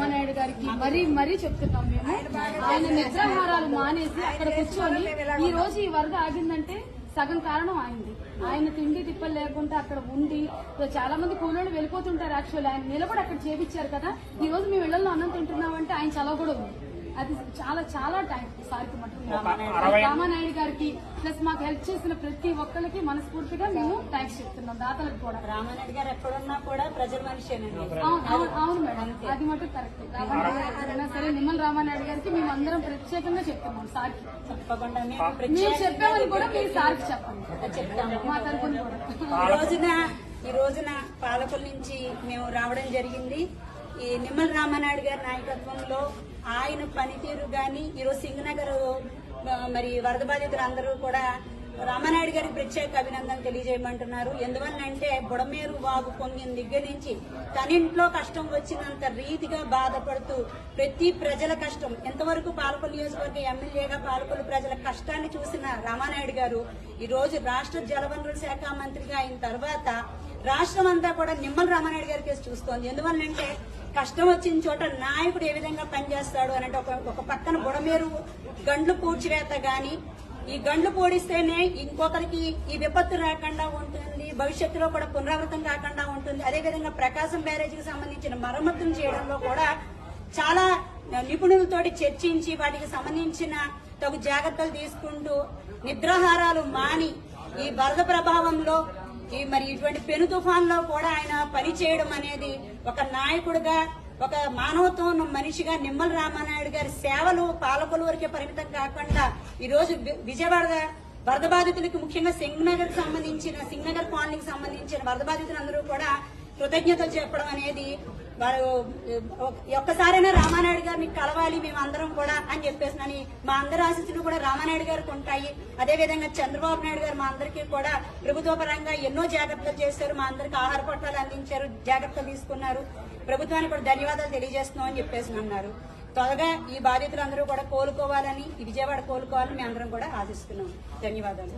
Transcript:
రామానాయుడు గారికి మరీ చెప్తున్నాం మేము. ఆయన నిద్రాహారాలు మానేసి అక్కడ కూర్చొని ఈ రోజు ఈ వరద ఆగిందంటే సగం కారణం అయింది. ఆయన తిండి తిప్పలు లేకుండా అక్కడ ఉండి చాలా మంది కూలోళ్ళు వెళ్ళిపోతుంటారు. యాక్చువల్లీ ఆయన నిలబడి అక్కడ చేపించారు కదా. ఈ రోజు మేము ఇళ్లలో అన్నం తింటున్నామంటే ఆయన చలవ కూడా ఉంది. అది చాలా టైం సార్కి మటుకు రామానాయుడు గారికి ప్లస్ మాకు హెల్ప్ చేసిన ప్రతి ఒక్కరికి మనస్ఫూర్తిగా మేము థ్యాంక్స్ చెప్తున్నాం. దాతలకు కూడా. రామానాయుడు గారు ఎక్కడున్నా కూడా ప్రజల మనిషేనండి. అవును మేడం, అది మటుకు కరెక్ట్. రామానాయుడు సరే, నిమ్మల రామానాయుడు గారికి మేము అందరం ప్రత్యేకంగా చెప్తున్నాం సార్కి. తప్పకుండా మేము చెప్పామని కూడా మీరు సార్కి చెప్పండి, చెప్తాము మా తరఫున కూడా. ఈ రోజున పాలకుల నుంచి మేము రావడం జరిగింది. ఈ నిమ్మల రామానాయుడు గారి నాయకత్వంలో ఆయన పనితీరు గాని ఈరోజు సింగనగర్ మరి వరద బాధితులు అందరూ కూడా రామానాయుడు గారికి ప్రత్యేక అభినందనలు తెలియజేయమంటున్నారు. ఎందువల్లంటే బుడమేరు వాగు పొంగిన దగ్గర నుంచి తన ఇంట్లో కష్టం వచ్చినంత రీతిగా బాధపడుతూ ప్రతి ప్రజల కష్టం ఎంతవరకు పాలకొల్లు నియోజకవర్గ ఎమ్మెల్యేగా పాలకొల్లు ప్రజల కష్టాన్ని చూసిన రామానాయుడు గారు ఈ రోజు రాష్ట్ర జలవనరుల శాఖ మంత్రిగా అయిన తర్వాత రాష్ట్రం అంతా కూడా నిమ్మల రామానాయుడు గారి కేసు చూస్తోంది. ఎందువల్లంటే కష్టం వచ్చిన చోట నాయకుడు ఏ విధంగా పనిచేస్తాడు అనంటే ఒక పక్కన బుడమేరు గండ్లు పూడ్చివేత గాని, ఈ గండ్లు పూడిస్తేనే ఇంకొకరికి ఈ విపత్తు రాకుండా ఉంటుంది, భవిష్యత్తులో కూడా పునరావృతం కాకుండా ఉంటుంది. అదేవిధంగా ప్రకాశం బ్యారేజీకి సంబంధించిన మరమ్మతులు చేయడంలో కూడా చాలా నిపుణులతోటి చర్చించి వాటికి సంబంధించిన తగు జాగ్రత్తలు తీసుకుంటూ నిద్రాహారాలు మాని ఈ వరద ప్రభావంలో మరి ఇటువంటి పెను తుఫాన్లో కూడా ఆయన పనిచేయడం అనేది ఒక నాయకుడిగా, ఒక మానవత్వం ఉన్న మనిషిగా నిమ్మల రామానాయుడు గారి సేవలు పాలకొల్లు వరకే పరిమితం కాకుండా ఈ రోజు విజయవాడ వరద బాధితులకి, ముఖ్యంగా సింగనగర్ కాలనీకి సంబంధించిన వరద బాధితులందరూ కూడా కృతజ్ఞతలు చెప్పడం అనేది వారు ఒక్కసారైనా రామానాయుడు గారిని కలవాలి మేమందరం కూడా అని చెప్పేసి మా అందరి ఆశీస్సులు కూడా రామానాయుడు గారికి ఉంటాయి. అదేవిధంగా చంద్రబాబు నాయుడు గారు మా అందరికీ కూడా ప్రభుత్వ పరంగా ఎన్నో జాగ్రత్తలు చేశారు. మా అందరికి ఆహార పొట్లాలు అందించారు, జాగ్రత్తలు తీసుకున్నారు. ప్రభుత్వానికి కూడా ధన్యవాదాలు తెలియజేస్తున్నాం అని చెప్పేసి అన్నారు. త్వరగా ఈ బాధితులందరూ కూడా కోలుకోవాలని, ఈ విజయవాడ కోలుకోవాలని మేము అందరం కూడా ఆశిస్తున్నాం. ధన్యవాదాలు.